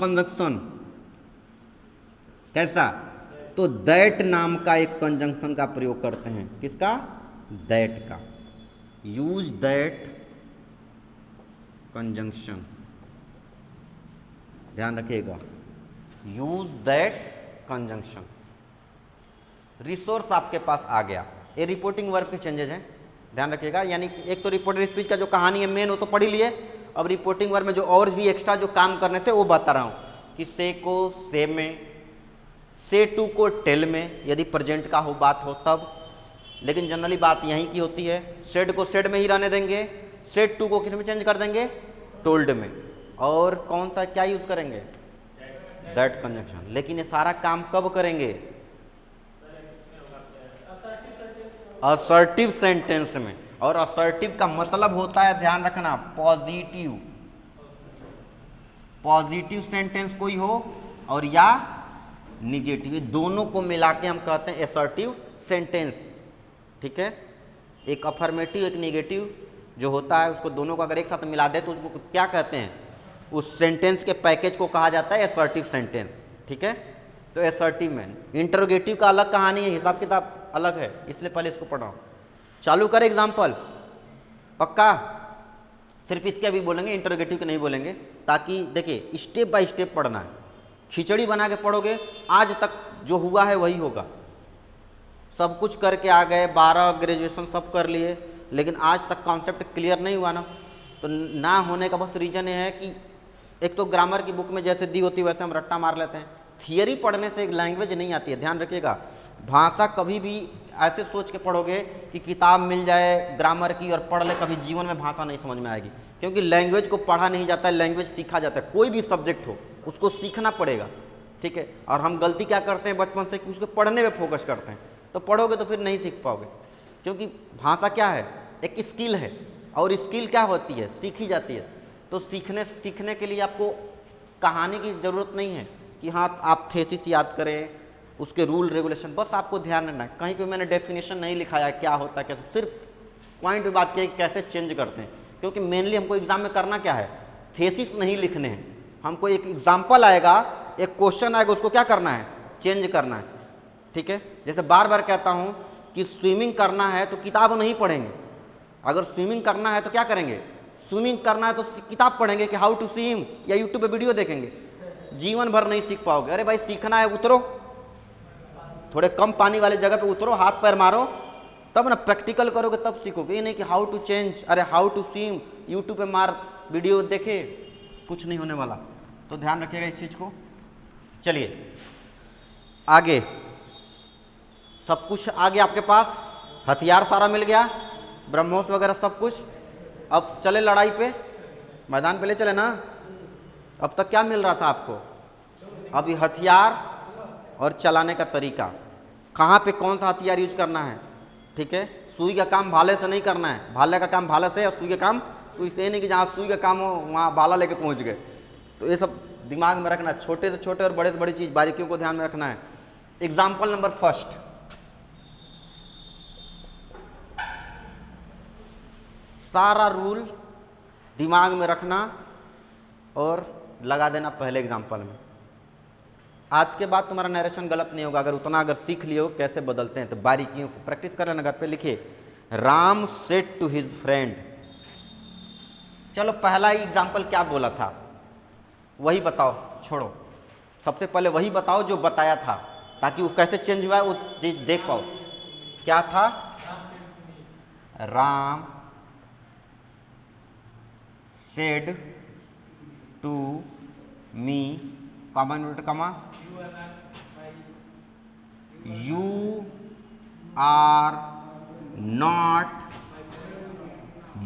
Conjunction कैसा, तो that नाम का एक कंजंक्शन का प्रयोग करते हैं। किसका? दैट का। यूज दैट कंजंक्शन, ध्यान रखिएगा, यूज दैट कंजंक्शन। रिसोर्स आपके पास आ गया, ये रिपोर्टिंग वर्ब के चेंजेज हैं, ध्यान रखिएगा। यानी कि एक तो रिपोर्टेड स्पीच का जो कहानी है मेन वो तो पढ़ ही लिए, अब रिपोर्टिंग वर्ब में जो और भी एक्स्ट्रा जो काम करने थे वो बता रहा हूँ कि से को से में, से टू को टेल में यदि प्रेजेंट का हो बात हो तब, लेकिन जनरली बात यहीं की होती है। सेड को सेड में ही रहने देंगे, सेड टू को किस में चेंज कर देंगे? टोल्ड में। और कौन सा क्या यूज करेंगे? That conjunction. लेकिन ये सारा काम कब करेंगे? असर्टिव सेंटेंस में। और असर्टिव का मतलब होता है, ध्यान रखना, पॉजिटिव। पॉजिटिव सेंटेंस कोई हो और या निगेटिव, दोनों को मिला के हम कहते हैं असर्टिव सेंटेंस। ठीक है, एक अफर्मेटिव एक निगेटिव जो होता है उसको दोनों को अगर एक साथ मिला दे तो उसको क्या कहते हैं? उस सेंटेंस के पैकेज को कहा जाता है असर्टिव सेंटेंस। ठीक है, तो असर्टिव में इंटरोगेटिव का अलग कहानी है, हिसाब किताब अलग है, इसलिए पहले इसको पढ़ाओ। चालू करें एग्जाम्पल, पक्का? सिर्फ इसके अभी बोलेंगे, इंटरोगेटिव के नहीं बोलेंगे, ताकि देखिए स्टेप बाय स्टेप पढ़ना है। खिचड़ी बना के पढ़ोगे, आज तक जो हुआ है वही होगा। सब कुछ करके आ गए, 12 ग्रेजुएशन सब कर लिए, लेकिन आज तक कॉन्सेप्ट क्लियर नहीं हुआ ना। तो ना होने का बस रीज़न ये है कि एक तो ग्रामर की बुक में जैसे दी होती है वैसे हम रट्टा मार लेते हैं। थियरी पढ़ने से एक लैंग्वेज नहीं आती है, ध्यान रखिएगा। भाषा कभी भी ऐसे सोच के पढ़ोगे कि किताब मिल जाए ग्रामर की और पढ़ ले, कभी जीवन में भाषा नहीं समझ में आएगी। क्योंकि लैंग्वेज को पढ़ा नहीं जाता है, लैंग्वेज सीखा जाता है। कोई भी सब्जेक्ट हो उसको सीखना पड़ेगा। ठीक है, और हम गलती क्या करते हैं बचपन से कि उसको पढ़ने में फोकस करते हैं, तो पढ़ोगे तो फिर नहीं सीख पाओगे। क्योंकि भाषा क्या है? एक स्किल है, और स्किल क्या होती है? सीखी जाती है। तो सीखने के लिए आपको कहानी की ज़रूरत नहीं है कि हाँ आप थेसिस याद करें, उसके रूल रेगुलेशन, बस आपको ध्यान रखना है। कहीं पे मैंने डेफिनेशन नहीं लिखाया क्या होता है कैसे, सिर्फ पॉइंट पे बात की कैसे चेंज करते हैं। क्योंकि मेनली हमको एग्जाम में करना क्या है? थेसिस नहीं लिखने हैं, हमको एक एग्जाम्पल आएगा, एक क्वेश्चन आएगा, उसको क्या करना है? चेंज करना है। ठीक है, जैसे बार बार कहता हूँ कि स्विमिंग करना है तो किताब नहीं पढ़ेंगे। अगर स्विमिंग करना है तो क्या करेंगे? स्विमिंग करना है तो किताब पढ़ेंगे कि हाउ टू स्विम, या यूट्यूब पे वीडियो देखेंगे। जीवन भर नहीं सीख पाओगे। अरे भाई सीखना है, उतरो, थोड़े कम पानी वाले जगह पे उतरो, हाथ पैर मारो, तब ना प्रैक्टिकल करोगे, तब सीखोगे। ये नहीं कि हाउ टू चेंज, अरे हाउ टू स्विम यूट्यूब पे मार वीडियो देखे, कुछ नहीं होने वाला। तो ध्यान रखिएगा इस चीज़ को। चलिए आगे, सब कुछ आ गया आपके पास, हथियार सारा मिल गया, ब्रह्मोस वगैरह सब कुछ। अब चले लड़ाई पे, मैदान पे ले चले ना। अब तक क्या मिल रहा था आपको? अभी हथियार और चलाने का तरीका, कहाँ पे कौन सा हथियार यूज करना है। ठीक है, सुई का काम भाले से नहीं करना है, भाले का काम भाले से और सुई का काम सुई से। नहीं कि जहाँ सुई का काम हो वहाँ भाला लेके पहुँच गए। तो ये सब दिमाग में रखना, छोटे से छोटे और बड़े से बड़ी चीज़, बारीकियों को ध्यान में रखना है। एग्जाम्पल नंबर फर्स्ट, सारा रूल दिमाग में रखना और लगा देना पहले एग्जाम्पल में। आज के बाद तुम्हारा नरेशन गलत नहीं होगा अगर सीख लियो कैसे बदलते हैं। तो बारीकियों को प्रैक्टिस कर लेना घर पे। लिखिए, Ram said to his friend. चलो पहला ही एग्जाम्पल क्या बोला था वही बताओ, छोड़ो, सबसे पहले वही बताओ जो बताया था, ताकि वो कैसे चेंज हुआ है वो चीज देख पाओ। क्या था? Ram said to me, comma inverted comma, you are not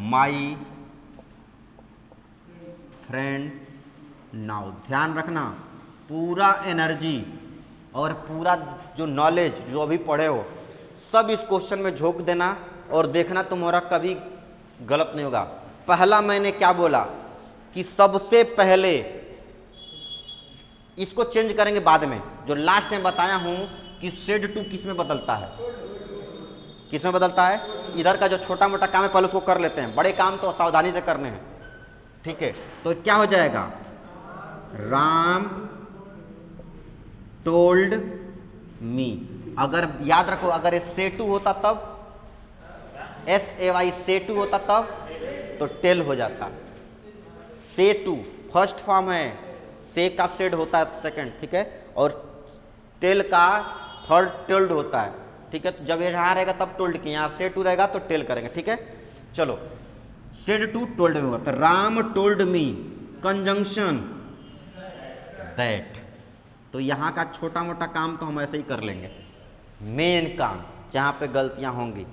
my friend now. ध्यान रखना, पूरा एनर्जी और पूरा जो नॉलेज जो अभी पढ़े हो सब इस क्वेश्चन में झोंक देना और देखना तुम्हारा कभी गलत नहीं होगा। पहला मैंने क्या बोला कि सबसे पहले, इसको चेंज करेंगे बाद में। जो लास्ट में बताया हूं कि सेड टू किस में बदलता है, किस में बदलता है? इधर का जो छोटा मोटा काम है पहले उसको कर लेते हैं, बड़े काम तो सावधानी से करने हैं। ठीक है, तो क्या हो जाएगा? Ram told me. अगर याद रखो, अगर ये से टू होता तब, SAY से टू होता तब तो टेल हो जाता। से टू फर्स्ट फॉर्म है, से का सेड होता है सेकंड, ठीक है, और टेल का थर्ड टोल्ड होता है, ठीक है। तो जब यहाँ रहेगा तब टोल्ड की, यहाँ से टू रहेगा तो टेल करेंगे, ठीक है। चलो, सेड टू टोल्ड मी होता है। Ram told me conjunction that. तो यहाँ का छोटा मोटा काम तो हम ऐसे ही कर लेंगे। मेन काम जहाँ पे गलतियाँ होंगी,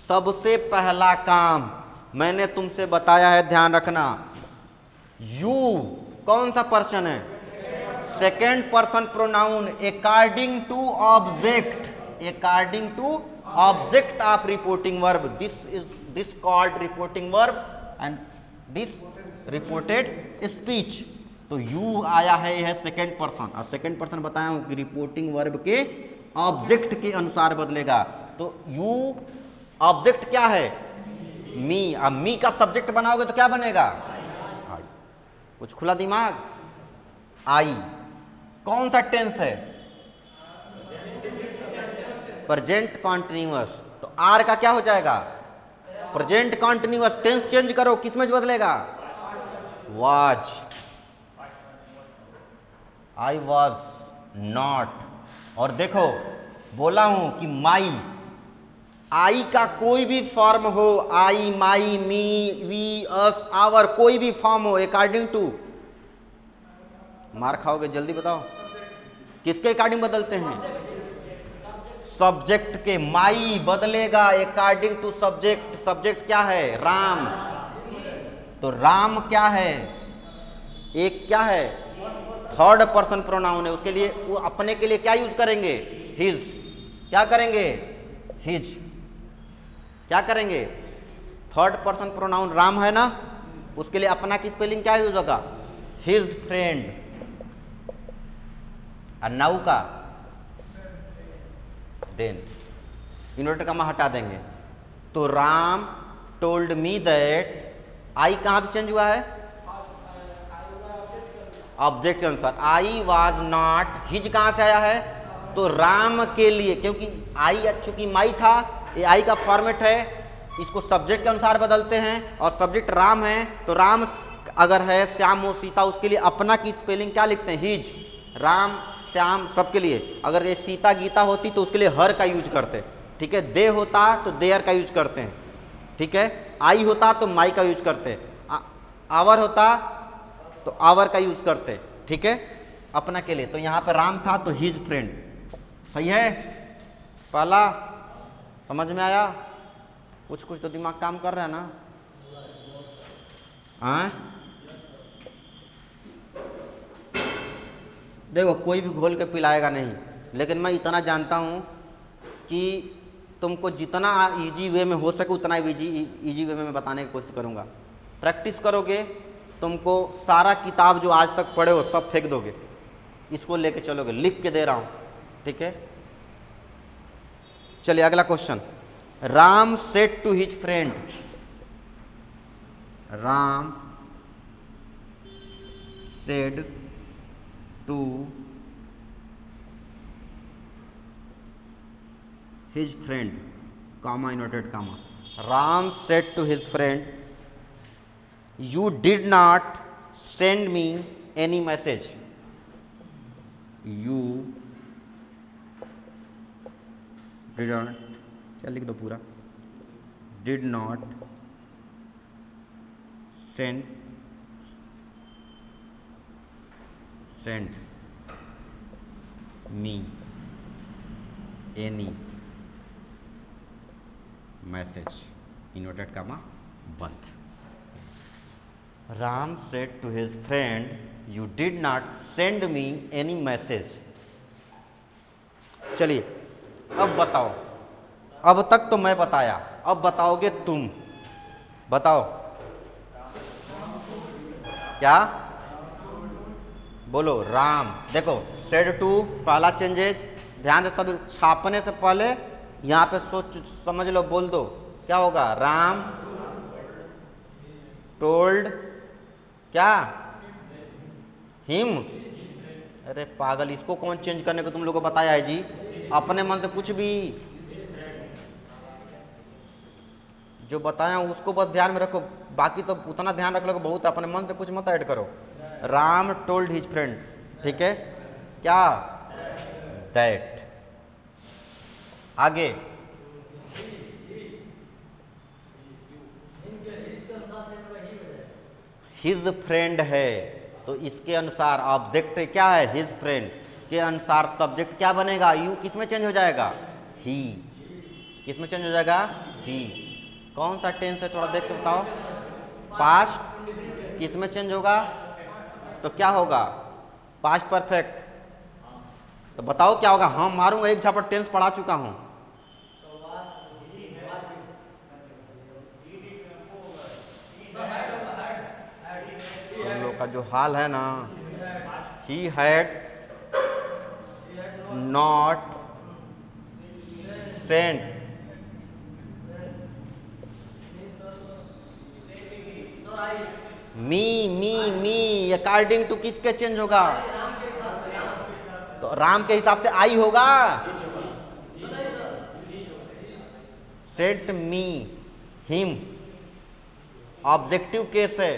सबसे पहला काम मैंने तुमसे बताया है, ध्यान रखना। यू कौन सा पर्सन है? Second person pronoun according to object, according to object of reporting verb. This called reporting verb and this reported speech. तो यू आया है, यह सेकेंड पर्सन, और सेकेंड पर्सन बताया हूं कि रिपोर्टिंग वर्ब के ऑब्जेक्ट के अनुसार बदलेगा। तो यू ऑब्जेक्ट क्या है? मी। अब मी का सब्जेक्ट बनाओगे तो क्या बनेगा? आई। कुछ खुला दिमाग? आई कौन सा टेंस है? Present continuous. तो आर का क्या हो जाएगा? Present continuous. टेंस चेंज करो, किस में बदलेगा? वाज। I was not. और देखो, बोला हूं कि माई, आई का कोई भी फॉर्म हो, आई, माई, मी, वी, अस, आवर, कोई भी फॉर्म हो, अकॉर्डिंग टू, मार खाओगे, जल्दी बताओ, किसके अकॉर्डिंग बदलते हैं? सब्जेक्ट के। माई बदलेगा अकॉर्डिंग टू सब्जेक्ट। सब्जेक्ट क्या है? राम। तो राम क्या है? एक क्या है? थर्ड पर्सन प्रोनाउन है। उसके लिए वो अपने के लिए क्या यूज करेंगे? हिज। क्या करेंगे? हिज। क्या करेंगे? थर्ड पर्सन प्रोनाउन राम है ना, उसके लिए अपना की स्पेलिंग क्या यूज होगा? His friend. और नाउ का देन इन्वर्टेड कॉमा हटा देंगे। तो राम टोल्ड मी दैट, आई कहां से चेंज हुआ है? ऑब्जेक्ट के अनुसार। आई वॉज नॉट, हिज कहां से आया है? तो राम के लिए, क्योंकि आई चूंकि माई था, ये आई का फॉर्मेट है, इसको सब्जेक्ट के अनुसार बदलते हैं, और सब्जेक्ट राम है, तो राम अगर है श्याम हो सीता, उसके लिए अपना की स्पेलिंग क्या लिखते हैं? हिज। राम श्याम सबके लिए। अगर ये सीता गीता होती तो उसके लिए हर का यूज करते, ठीक है। दे होता तो देयर का यूज करते हैं, ठीक है। आई होता तो माई का यूज करते, आवर होता तो आवर का यूज करते, ठीक है, अपना के लिए। तो यहाँ पे राम था तो हिज फ्रेंड। सही है? पहला समझ में आया? कुछ कुछ तो दिमाग काम कर रहा है ना? हाँ, देखो कोई भी घोल के पिलाएगा नहीं, लेकिन मैं इतना जानता हूँ कि तुमको जितना इजी वे में हो सके उतना इजी वे में मैं बताने की कोशिश करूँगा। प्रैक्टिस करोगे, तुमको सारा किताब जो आज तक पढ़े हो सब फेंक दोगे, इसको लेके चलोगे। लिख के दे रहा हूँ, ठीक है। चलिए अगला question. Ram said to his friend, Ram said to his friend, comma inverted comma, Ram said to his friend, you did not send me any message. You did not, क्या लिख दो पूरा, did not send me any message, inverted comma बंद। Ram said to his friend, you did not send me any message. चलिए अब बताओ, अब तक तो मैं बताया, अब बताओगे तुम। बताओ क्या? बोलो राम। देखो सेड टू पहला चेंजेज, ध्यान से सब छापने से पहले यहाँ पे सोच समझ लो, बोल दो क्या होगा। राम टोल्ड क्या? हिम। अरे पागल, इसको कौन चेंज करने को तुम लोगों को बताया है जी? अपने मन से कुछ भी जो बताया उसको बस ध्यान में रखो, बाकी तो उतना ध्यान रख लो बहुत, अपने मन से कुछ मत ऐड करो। राम टोल्ड हिज फ्रेंड, ठीक है, क्या? दैट। आगे हिज फ्रेंड है, तो इसके अनुसार ऑब्जेक्ट क्या है? हिज फ्रेंड के अनुसार सब्जेक्ट क्या बनेगा? यू किस में चेंज हो जाएगा? ही। किस में चेंज हो जाएगा? ही। कौन सा टेंस है थोड़ा देख के बताओ। पास्ट किस में चेंज होगा? तो क्या होगा? Past perfect. तो बताओ क्या होगा? हाँ मारूंगा एक झापड़, टेंस पढ़ा चुका हूं। हम लोग का जो हाल है ना, he had not sent me according to किसके चेंज होगा? तो राम के हिसाब से आई होगा। Sent me him objective case है,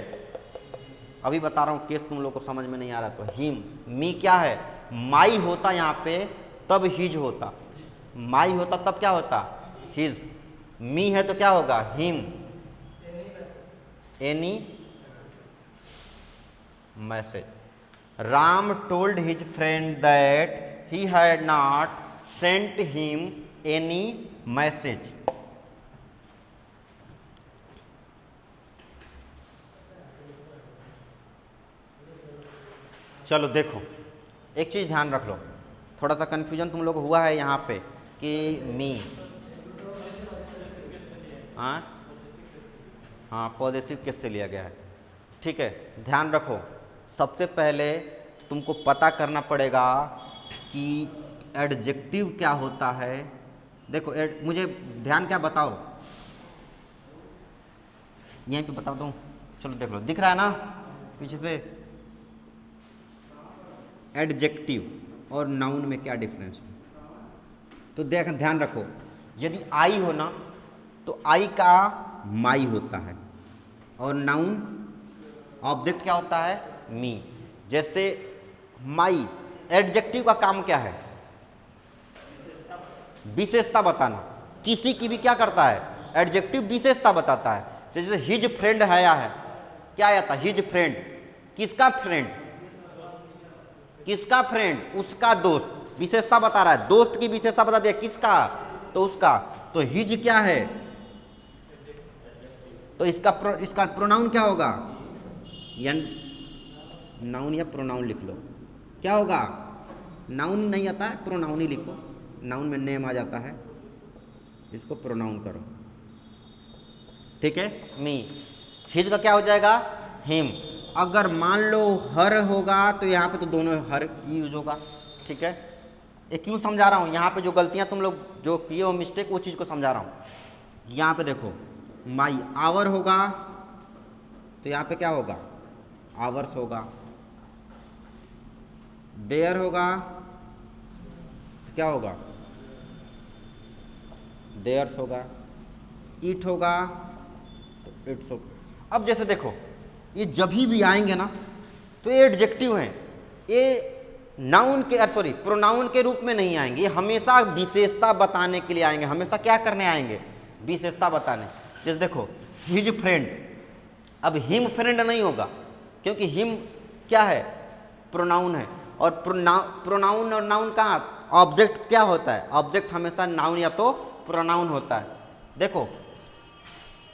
अभी बता रहा हूं केस तुम लोग को समझ में नहीं आ रहा तो हिम। मी क्या है? माई होता यहां पे तब हिज होता, माई होता तब क्या होता? हिज। मी है तो क्या होगा? Him. Any message. Ram told his friend that he had not sent him any message. चलो देखो, एक चीज ध्यान रख लो, थोड़ा सा कंफ्यूजन तुम लोग हुआ है यहाँ पे कि मी, हाँ पॉजिटिव केस से लिया गया है, ठीक है। ध्यान रखो, सबसे पहले तुमको पता करना पड़ेगा कि एडजेक्टिव क्या होता है। देखो मुझे ध्यान क्या बताओ, यहीं पे बता दूँ, चलो देख लो, दिख रहा है ना पीछे से? एडजेक्टिव और नाउन में क्या डिफरेंस है? तो देख ध्यान रखो, यदि आई हो ना तो आई का माई होता है, और नाउन ऑब्जेक्ट क्या होता है? मी। जैसे माई, एडजेक्टिव का काम क्या है? विशेषता बताना। किसी की भी क्या करता है? एडजेक्टिव विशेषता बताता है। जैसे हिज फ्रेंड आया है, क्या आया था? His friend. किसका फ्रेंड? किसका फ्रेंड? उसका दोस्त। विशेषता बता रहा है, दोस्त की विशेषता बता दिया, किसका? तो उसका। तो हिज क्या है? तो इसका प्रोनाउन क्या होगा? या नाउन या प्रोनाउन लिख लो, क्या होगा? नाउन नहीं आता है, प्रोनाउन ही लिखो, नाउन में नेम आ जाता है, इसको प्रोनाउन करो, ठीक है। मी। हिज का क्या हो जाएगा? हिम। अगर मान लो हर होगा तो यहाँ पे तो दोनों हर यूज होगा, ठीक है। ये क्यों समझा रहा हूँ? यहाँ पे जो गलतियाँ तुम लोग जो किए हो मिस्टेक, वो चीज़ को समझा रहा हूँ। यहाँ पे देखो, माई आवर होगा तो यहाँ पे क्या होगा? आवर्स होगा। देयर होगा तो क्या होगा? देयर्स होगा। इट होगा तो इट्स होगा। अब जैसे देखो, ये जब भी आएंगे ना तो ये एडजेक्टिव हैं, ये नाउन के सॉरी प्रोनाउन के रूप में नहीं आएंगे, ये हमेशा विशेषता बताने के लिए आएंगे। हमेशा क्या करने आएंगे? विशेषता बताने। जैसे देखो, हिज फ्रेंड, अब हिम फ्रेंड नहीं होगा, क्योंकि हिम क्या है? प्रोनाउन है, और प्रोनाउन और नाउन कहाँ? ऑब्जेक्ट क्या होता है? ऑब्जेक्ट हमेशा नाउन या तो प्रोनाउन होता है। देखो,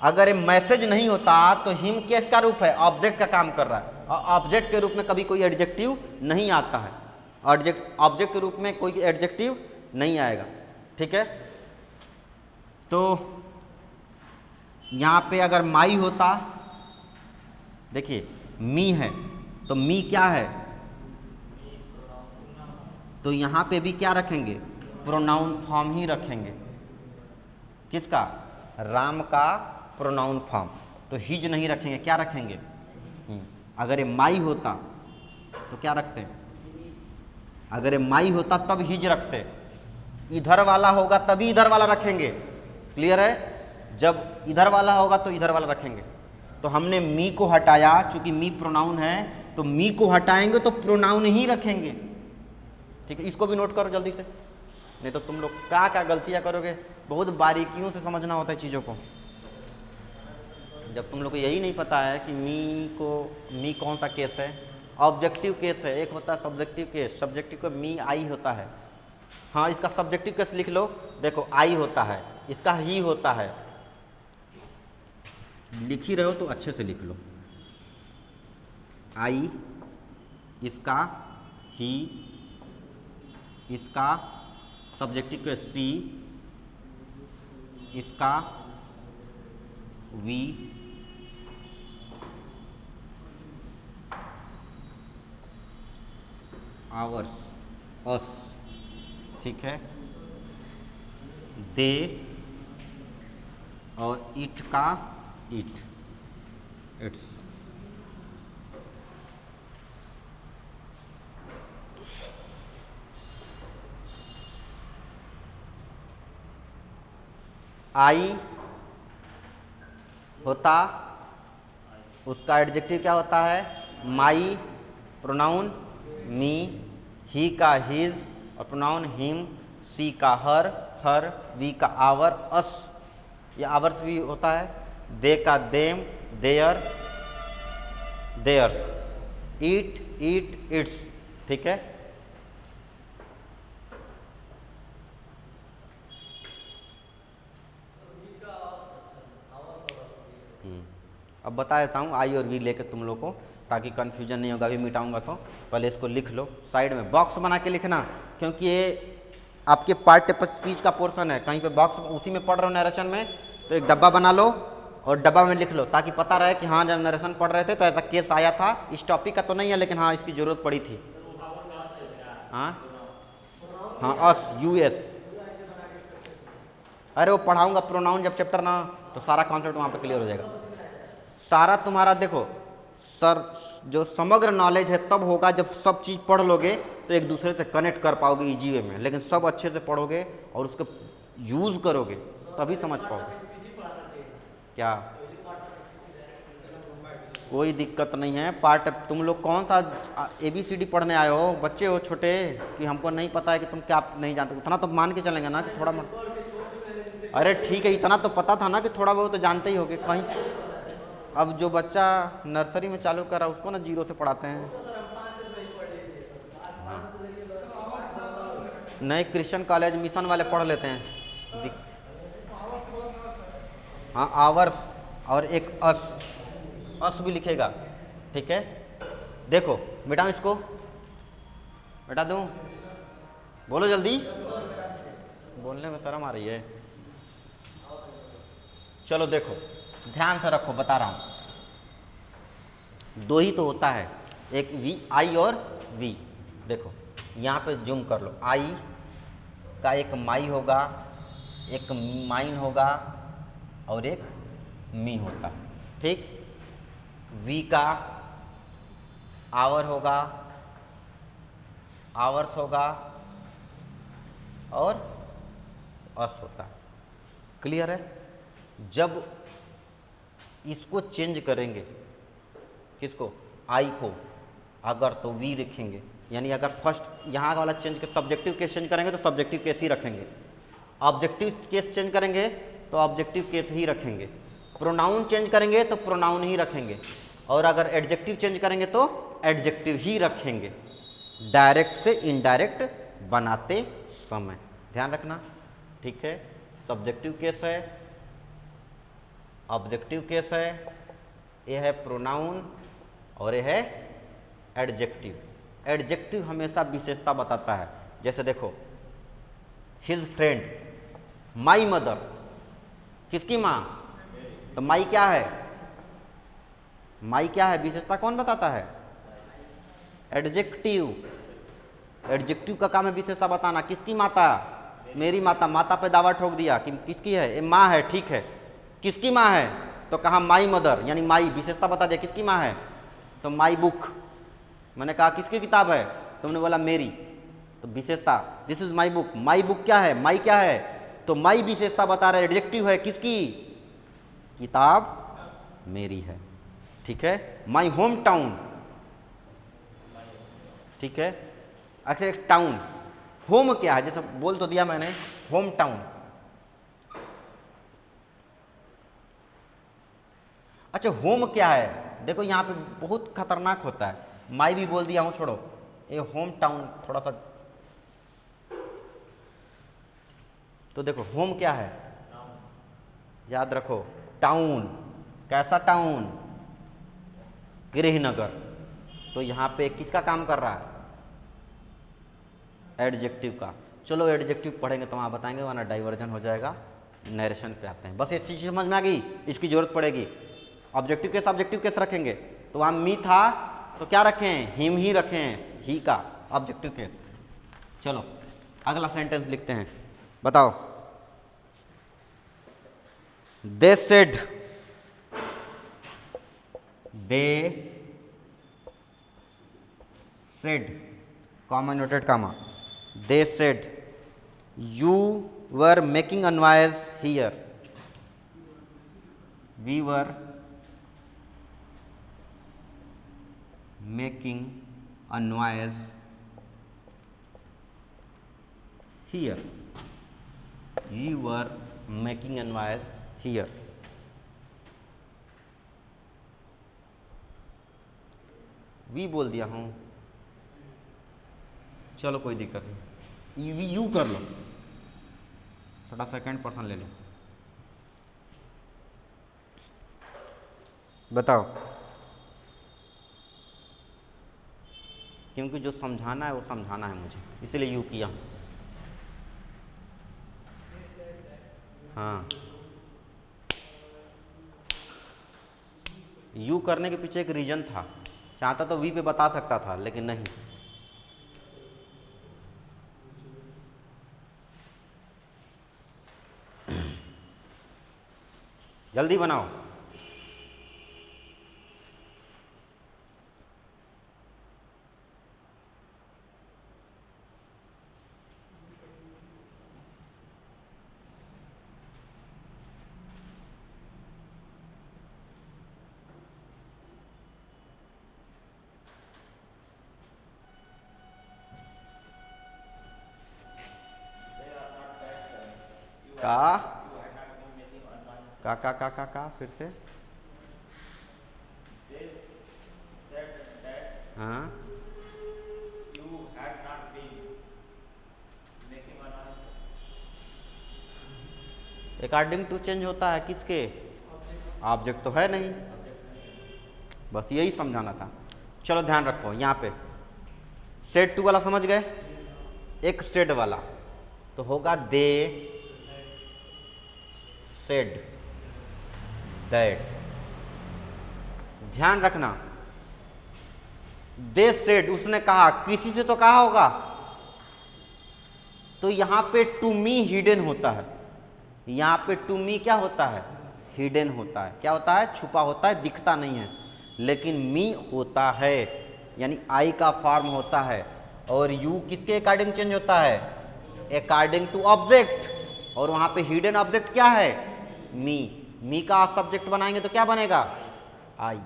अगर ये मैसेज नहीं होता तो हिम किसका रूप है? ऑब्जेक्ट का काम कर रहा है, और ऑब्जेक्ट के रूप में कभी कोई एडजेक्टिव नहीं आता है। ऑब्जेक्ट के रूप में कोई एडजेक्टिव नहीं आएगा, ठीक है। तो यहाँ पे अगर माई होता, देखिए मी है तो मी क्या है? तो यहाँ पे भी क्या रखेंगे? प्रोनाउन फॉर्म ही रखेंगे। किसका? राम का प्रोनाउन फॉर्म। तो हिज नहीं रखेंगे, क्या रखेंगे? अगर ये माई होता तो क्या रखते? अगर ये माई होता तब हिज रखते, इधर वाला होगा तभी इधर वाला रखेंगे। क्लियर है? जब इधर वाला होगा तो इधर वाला रखेंगे। तो हमने मी को हटाया, चूंकि मी प्रोनाउन है तो मी को हटाएंगे तो प्रोनाउन ही रखेंगे। ठीक है, इसको भी नोट करो जल्दी से, नहीं तो तुम लोग क्या क्या गलतियां करोगे। बहुत बारीकियों से समझना होता है चीज़ों को। जब तुम लोग को यही नहीं पता है कि मी कौन सा केस है, ऑब्जेक्टिव केस है, एक होता है सब्जेक्टिव केस। सब्जेक्टिव का मी आई होता है। हाँ, इसका सब्जेक्टिव केस लिख लो। देखो आई होता है, इसका ही होता है। लिख ही रहे हो तो अच्छे से लिख लो। आई, इसका ही, इसका सब्जेक्टिव केस सी, इसका वी, आवर्स, अस, ठीक है, दे, और इट का इट, इट्स। आई होता, उसका एडजेक्टिव क्या होता है? माई, प्रोनाउन मी, ही का हिज और प्रोनाउन हिम, सी का हर, वी का आवर, अस ये आवर्स भी होता है, दे का them, their, theirs, it, it, its. ठीक है, अब बता देता हूँ आई और वी लेकर तुम लोग को, ताकि कन्फ्यूजन नहीं होगा। अभी मिटाऊंगा तो पहले इसको लिख लो, साइड में बॉक्स बना के लिखना, क्योंकि ये आपके पार्ट स्पीच का पोर्शन है। कहीं पे बॉक्स उसी में पढ़ रहे हो नरेशन में, तो एक डब्बा बना लो और डब्बा में लिख लो, ताकि पता रहे कि हाँ जब नरेशन पढ़ रहे थे तो ऐसा केस आया था। इस टॉपिक का तो नहीं है, लेकिन हाँ इसकी ज़रूरत पड़ी थी। हाँ हाँ, अस, यूएस। अरे वो पढ़ाऊंगा प्रोनाउन जब चैप्टर ना, तो सारा कॉन्सेप्ट वहाँ पे क्लियर हो जाएगा। सारा तुम्हारा देखो सर, जो समग्र नॉलेज है तब होगा जब सब चीज़ पढ़ लोगे तो एक दूसरे से कनेक्ट कर पाओगे इजी वे में। लेकिन सब अच्छे से पढ़ोगे और उसको यूज़ करोगे तभी समझ पाओगे। क्या कोई दिक्कत नहीं है। पार्ट तुम लोग कौन सा ABCD पढ़ने आए हो? बच्चे हो छोटे कि हमको नहीं पता है कि तुम क्या नहीं जानते। उतना तो मान के चलेंगे ना कि थोड़ा अरे ठीक है, इतना तो पता था ना कि थोड़ा बहुत तो जानते ही होगे कहीं। अब जो बच्चा नर्सरी में चालू कर रहा है उसको ना जीरो से पढ़ाते हैं। नए क्रिश्चियन कॉलेज मिशन वाले पढ़ लेते हैं। हाँ, आवर्स और एक अस भी लिखेगा। ठीक है, देखो मिटाऊँ इसको, मिटा दूँ? बोलो जल्दी, बोलने में शर्म आ रही है। चलो देखो ध्यान से रखो, बता रहा हूँ। दो ही तो होता है, एक वी, आई और वी। देखो यहाँ पे जूम कर लो, आई का एक माई होगा, एक माइन होगा और एक मी होगा। ठीक, वी का आवर होगा, आवर्स होगा और अस होता। क्लियर है? जब इसको चेंज करेंगे, किसको? आई को, अगर तो वी रखेंगे। यानी अगर फर्स्ट यहाँ वाला चेंज कर सब्जेक्टिव केस चेंज करेंगे तो सब्जेक्टिव केस ही रखेंगे। ऑब्जेक्टिव केस चेंज करेंगे तो ऑब्जेक्टिव केस ही रखेंगे। प्रोनाउन चेंज करेंगे तो प्रोनाउन ही रखेंगे। और अगर एडजेक्टिव चेंज करेंगे तो एडजेक्टिव ही रखेंगे, डायरेक्ट से इनडायरेक्ट बनाते समय। ध्यान रखना, ठीक है? सब्जेक्टिव केस है, ऑब्जेक्टिव केस है, ये है प्रोनाउन और ये है एडजेक्टिव। एडजेक्टिव हमेशा विशेषता बताता है। जैसे देखो, हिज फ्रेंड, माई मदर, किसकी माँ? तो माई क्या है? माई क्या है? विशेषता कौन बताता है? एडजेक्टिव। एडजेक्टिव का काम है विशेषता बताना। किसकी माता? मेरी माता। माता पे दावा ठोक दिया कि किसकी है? ये माँ है, ठीक है। किसकी माँ है? तो कहा माई मदर, यानी माई, विशेषता बता दिया किसकी माँ है। तो माई बुक, मैंने कहा किसकी किताब है, तुमने बोला मेरी, तो विशेषता, this is my book. My book क्या है, माई क्या है, तो माई विशेषता बता रहे, एडजेक्टिव है किसकी, किताब मेरी है। ठीक है, माई होम टाउन, ठीक है। अच्छा एक टाउन, होम क्या है, जैसे बोल तो दिया मैंने, होम टाउन। अच्छा होम क्या है, देखो यहाँ पे बहुत खतरनाक होता है, माई भी बोल दिया हूँ, छोड़ो, ये होम टाउन थोड़ा सा, तो देखो होम क्या है, याद रखो, टाउन, कैसा टाउन, गृहनगर। तो यहाँ पे किसका काम कर रहा है, एडजेक्टिव का। चलो एडजेक्टिव पढ़ेंगे तो वहाँ बताएंगे, वरना डाइवर्जन हो जाएगा। नरेशन पे आते हैं, बस ये चीज़ समझ में आ गई, इसकी जरूरत पड़ेगी। ऑब्जेक्टिव केस ऑब्जेक्टिव केस रखेंगे, तो वहाँ मी था तो क्या रखें, हिम ही रखें, ही का ऑब्जेक्टिव केस। चलो अगला सेंटेंस लिखते हैं, बताओ। They said, they said, comma noted comma, they said you were making a noise here, we were making a noise here, you were making a noise here। We बोल दिया हूँ, चलो कोई दिक्कत नहीं, यू कर लो, थोड़ा सेकंड पर्सन ले लो, बताओ। क्योंकि जो समझाना है वो समझाना है मुझे, इसलिए यू किया। हाँ, यू करने के पीछे एक रीजन था, चाहता तो वी पे बता सकता था, लेकिन नहीं। जल्दी बनाओ। का फिर से, हाँ, अकॉर्डिंग टू चेंज होता है किसके, ऑब्जेक्ट तो है नहीं, बस यही समझाना था। चलो ध्यान रखो, यहाँ पे सेड टू वाला समझ गए, एक सेड वाला तो होगा दे सेड दैट। ध्यान रखना, दे सेड उसने कहा, किसी से तो कहा होगा, तो यहां पे टू मी हिडन होता है, यहां पे टू मी क्या होता है, हिडन होता है। क्या होता है, छुपा होता है, दिखता नहीं है। लेकिन मी होता है, यानी आई का फॉर्म होता है। और यू किसके अकॉर्डिंग चेंज होता है, अकॉर्डिंग टू ऑब्जेक्ट। और वहां पे हिडन ऑब्जेक्ट क्या है, मी। मी का सब्जेक्ट बनाएंगे तो क्या बनेगा, आई।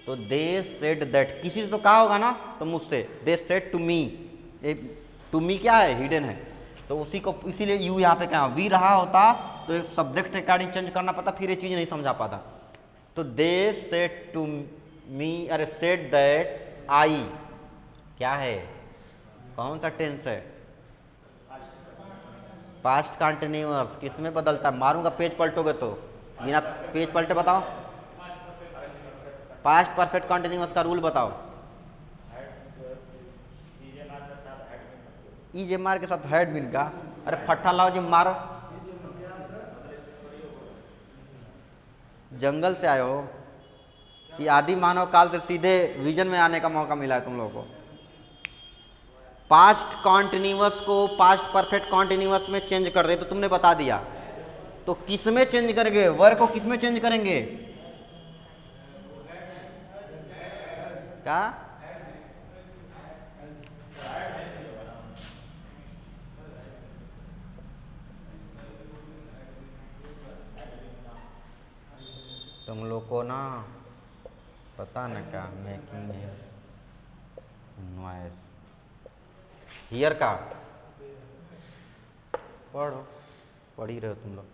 तो दे सेड दैट, किसी से तो कहा होगा ना, तो मुझसे, they said to me, to me क्या है, हिडन है, तो उसी को, इसीलिए यू यहाँ पे क्या, वी रहा होता तो एक सब्जेक्ट अकॉर्डिंग चेंज करना पड़ता, फिर ये चीज़ नहीं समझा पाता। तो दे सेड टू मी, अरे सेड दैट आई क्या है, कौन सा टेंस है, पास्ट कंटिन्यूअस। किस में बदलता है, मारूंगा पेज पलटोगे तो, बिना पेज पलटे बताओ, पास्ट परफेक्ट कंटिन्यूअस का रूल बताओ। ई मार के साथ हेड बिन का, अरे फट्टा लाओ जी मारो, जंगल से आए हो कि आदि मानव काल से सीधे विजन में आने का मौका मिला है तुम लोगों को। पास्ट कॉन्टिन्यूअस को पास्ट परफेक्ट कॉन्टिन्यूअस में चेंज कर दे, तो तुमने बता दिया, तो किस में चेंज करेंगे, वर्ब को किस में चेंज करेंगे, क्या तुम लोग को ना पता न क्या मेकिंग है नॉइस हियर का पढ़ो, पढ़ ही रहे हो तुम लोग।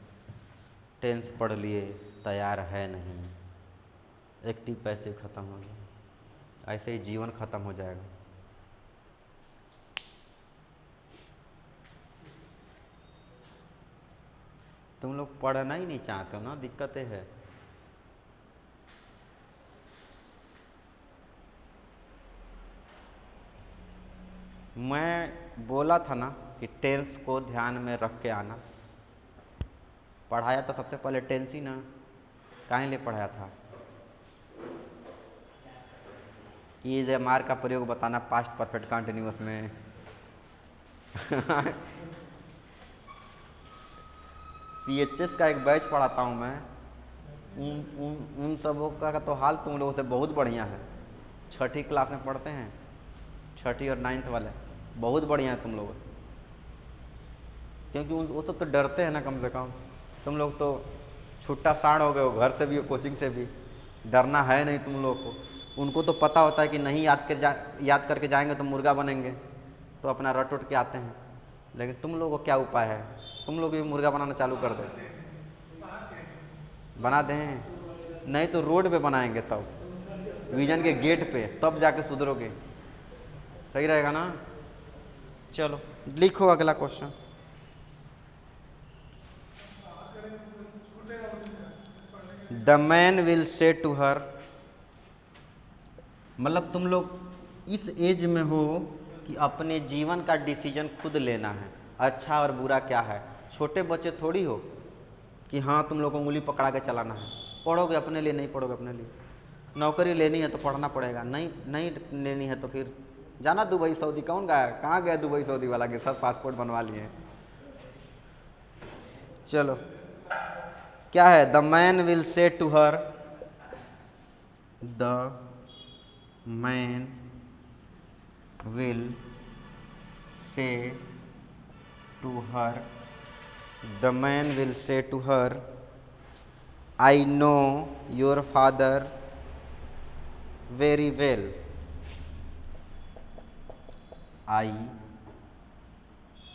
टेंस पढ़ लिए, तैयार है नहीं, एक्टिव पैसिव खत्म हो गया, ऐसे ही जीवन खत्म हो जाएगा। तुम लोग पढ़ना ही नहीं चाहते हो ना, दिक्कतें है। मैं बोला था ना कि टेंस को ध्यान में रख के आना। पढ़ाया तो सबसे पहले टेंस ही ना, काहे लिए पढ़ाया था कि इज एम आर का प्रयोग बताना पास्ट परफेक्ट कंटिन्यूअस में। CHS का एक बैच पढ़ाता हूँ मैं, उन सबों का तो हाल तुम लोगों से बहुत बढ़िया है। 6ठी क्लास में पढ़ते हैं, 6ठी और 9th वाले बहुत बढ़िया है तुम लोग, क्योंकि वो सब तो डरते हैं ना, कम से कम तुम लोग तो छुट्टा साढ़ हो गए हो, घर से भी कोचिंग से भी, डरना है नहीं तुम लोग को। उनको तो पता होता है कि नहीं याद करके जाएंगे तो मुर्गा बनेंगे, तो अपना रट उठ के आते हैं। लेकिन तुम लोगों को क्या उपाय है, तुम लोग भी मुर्गा बनाना चालू कर दे, बना दें, नहीं तो रोड पे बनाएंगे, तब विजन के गेट पे, तब जाके सुधरोगे। सही रहेगा ना। चलो लिखो अगला question. The man will say to her, मतलब तुम लोग इस एज में हो कि अपने जीवन का डिसीजन खुद लेना है, अच्छा और बुरा क्या है। छोटे बच्चे थोड़ी हो कि हाँ तुम लोग को उंगली पकड़ा के चलाना है। पढ़ोगे अपने लिए, नहीं पढ़ोगे अपने लिए। नौकरी लेनी है तो पढ़ना पड़ेगा, नहीं लेनी है तो फिर जाना दुबई सऊदी। कौन गया, कहाँ गया दुबई सऊदी वाला के सब पासपोर्ट बनवा लिए। चलो क्या है, the man will say to her, the man will say to her, the man will say to her, I know your father very well, I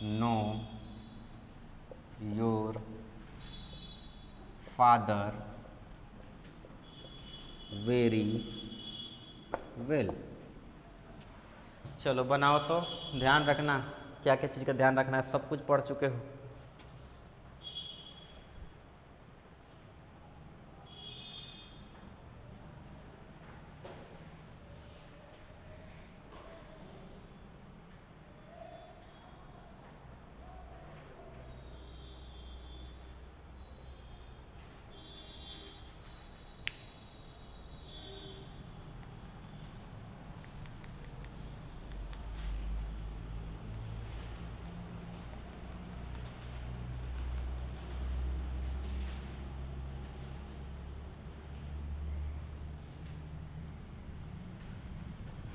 know your father very well. चलो बनाओ तो, ध्यान रखना क्या क्या चीज़ का ध्यान रखना है, सब कुछ पढ़ चुके हो।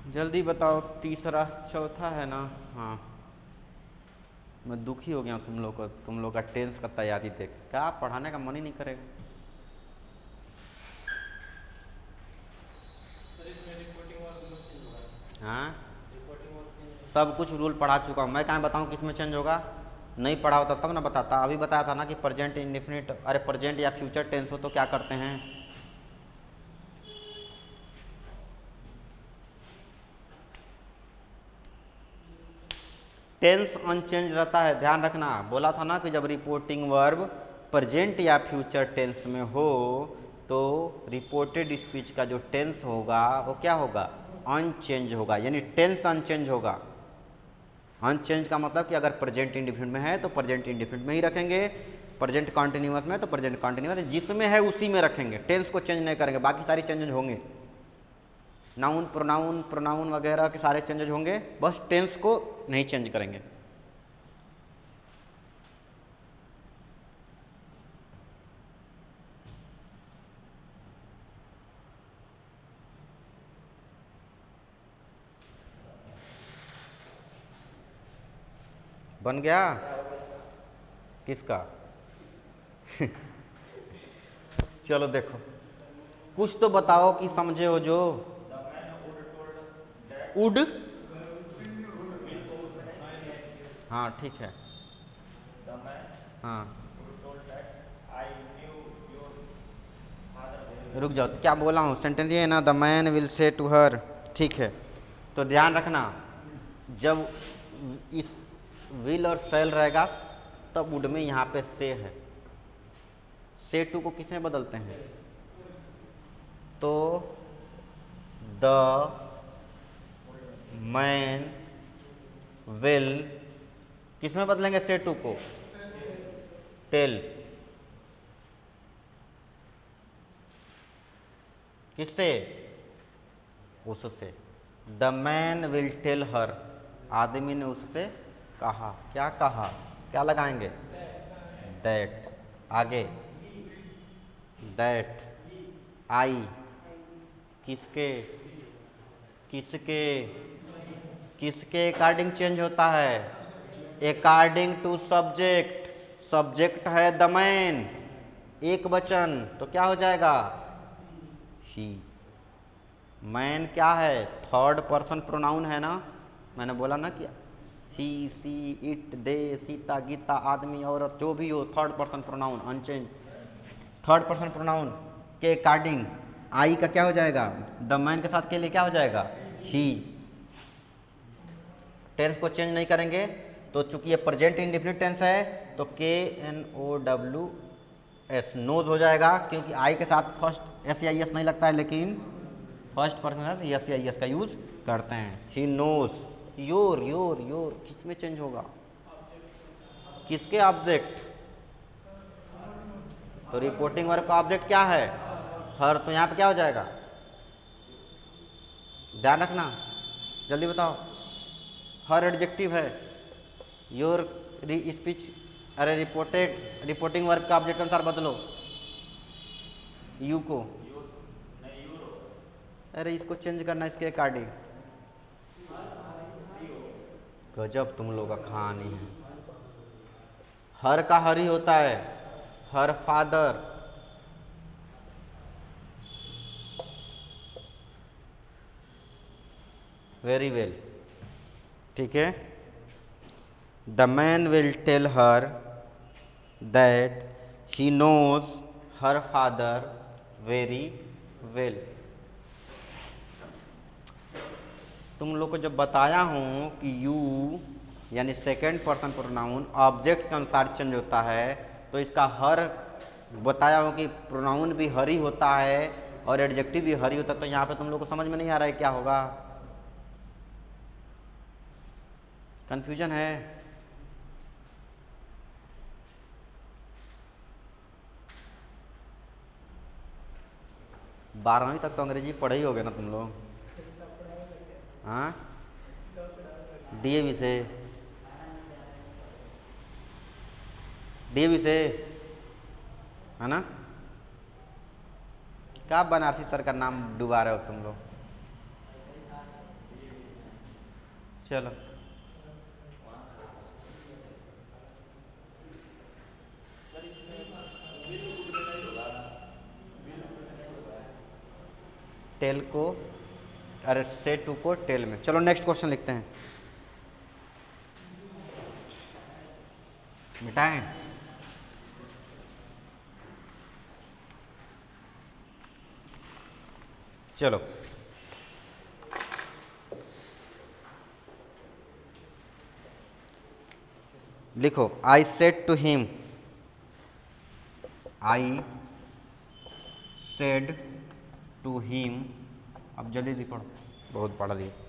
जल्दी बताओ, तीसरा चौथा है ना। हाँ मैं दुखी हो गया तुम लोग का टेंस का तैयारी देख, क्या पढ़ाने का मन ही नहीं करेगा। हाँ सब कुछ रूल पढ़ा चुका हूँ मैं, कहाँ बताऊँ किस में चेंज होगा। नहीं पढ़ा होता तब ना बताता। अभी बताया था ना कि प्रेजेंट इंडेफिनिट, अरे प्रेजेंट या फ्यूचर टेंस हो तो क्या करते हैं, टेंस अनचेंज रहता है, ध्यान रखना। बोला था ना कि जब रिपोर्टिंग वर्ब प्रेजेंट या फ्यूचर टेंस में हो तो रिपोर्टेड स्पीच का जो टेंस होगा वो क्या होगा, अनचेंज होगा, यानी टेंस अनचेंज होगा। अनचेंज का मतलब कि अगर प्रेजेंट इंडेफिनिट में है तो प्रेजेंट इंडेफिनिट में ही रखेंगे, प्रेजेंट कॉन्टिन्यूअस में तो प्रेजेंट कॉन्टिन्यूअस, जिसमें है उसी में रखेंगे, टेंस को चेंज नहीं करेंगे। बाकी सारी चेंजेज होंगे, नाउन प्रोनाउन वगैरह के सारे चेंजेज होंगे, बस टेंस को नहीं चेंज करेंगे। बन गया किसका? चलो देखो कुछ तो बताओ कि समझे हो जो। वुड, हाँ ठीक है, हाँ रुक जाओ, क्या बोला हूँ सेंटेंस ये है ना, the man will say to her, ठीक है। तो ध्यान रखना, जब इस विल और सेल रहेगा तब वुड में यहाँ पे से है, से टू को किसमें बदलते हैं, तो द मैन विल किसमें बदलेंगे से टू को, टेल, किससे, उससे। The man will tell her, आदमी ने उससे कहा, क्या कहा, क्या लगाएंगे, दैट, आगे दैट, आई, किसके, किसके, किसके अकॉर्डिंग चेंज होता है, अकॉर्डिंग टू सब्जेक्ट, सब्जेक्ट है द मैन, एक वचन, तो क्या हो जाएगा, ही। मैन क्या है, थर्ड पर्सन प्रोनाउन है ना, मैंने बोला ना कि he, she, it, they, Sita, Gita, आदमी, औरत, जो भी हो, third person pronoun unchanged, third person pronoun के अकॉर्डिंग आई का क्या हो जाएगा, द मैन के साथ के लिए क्या हो जाएगा, ही। टेंस को चेंज नहीं करेंगे, तो चूंकि ये प्रेजेंट इंडेफिनिट टेंस है तो KNOWS नोज हो जाएगा, क्योंकि आई के साथ फर्स्ट SEIS नहीं लगता है, लेकिन फर्स्ट पर्सन SEIS का यूज करते हैं। He knows, your, your, your किस में चेंज होगा, किसके ऑब्जेक्ट, तो रिपोर्टिंग वर्ब का ऑब्जेक्ट क्या है, हर, तो यहाँ पे क्या हो जाएगा, ध्यान रखना, जल्दी बताओ, हर एडजेक्टिव है, योर स्पीच, अरे रिपोर्टिंग वर्ब का ऑब्जेक्ट अनुसार बदलो, यू को, अरे इसको चेंज करना इसके अकॉर्डिंग, गजब तुम लोग का कहानी है, हर का हर ही होता है, हर फादर, वेरी वेल, ठीक है। The man will tell her that he knows her father very well. तुम लोग को जब बताया हूँ कि यू यानी सेकेंड पर्सन प्रोनाउन ऑब्जेक्ट के अनुसार चेंज होता है, तो इसका हर बताया हूँ कि प्रोनाउन भी हर ही होता है और एडजेक्टिव भी हर ही होता है, तो यहाँ पे तुम लोग को समझ में नहीं आ रहा है क्या होगा, कंफ्यूजन है। बारहवीं तक तो अंग्रेजी पढ़े ही होगे ना तुम लोग, हाँ, DAV से, DAV से है ना, क्या बनारसी सर का नाम डुबा रहे हो तुम लोग, चलो टेल को, अरे से टू को टेल में। चलो नेक्स्ट क्वेश्चन लिखते हैं, मिटाएं, चलो लिखो, I said to him, I said to him, अब जल्दी पढ़ो, बहुत पढ़ लिया।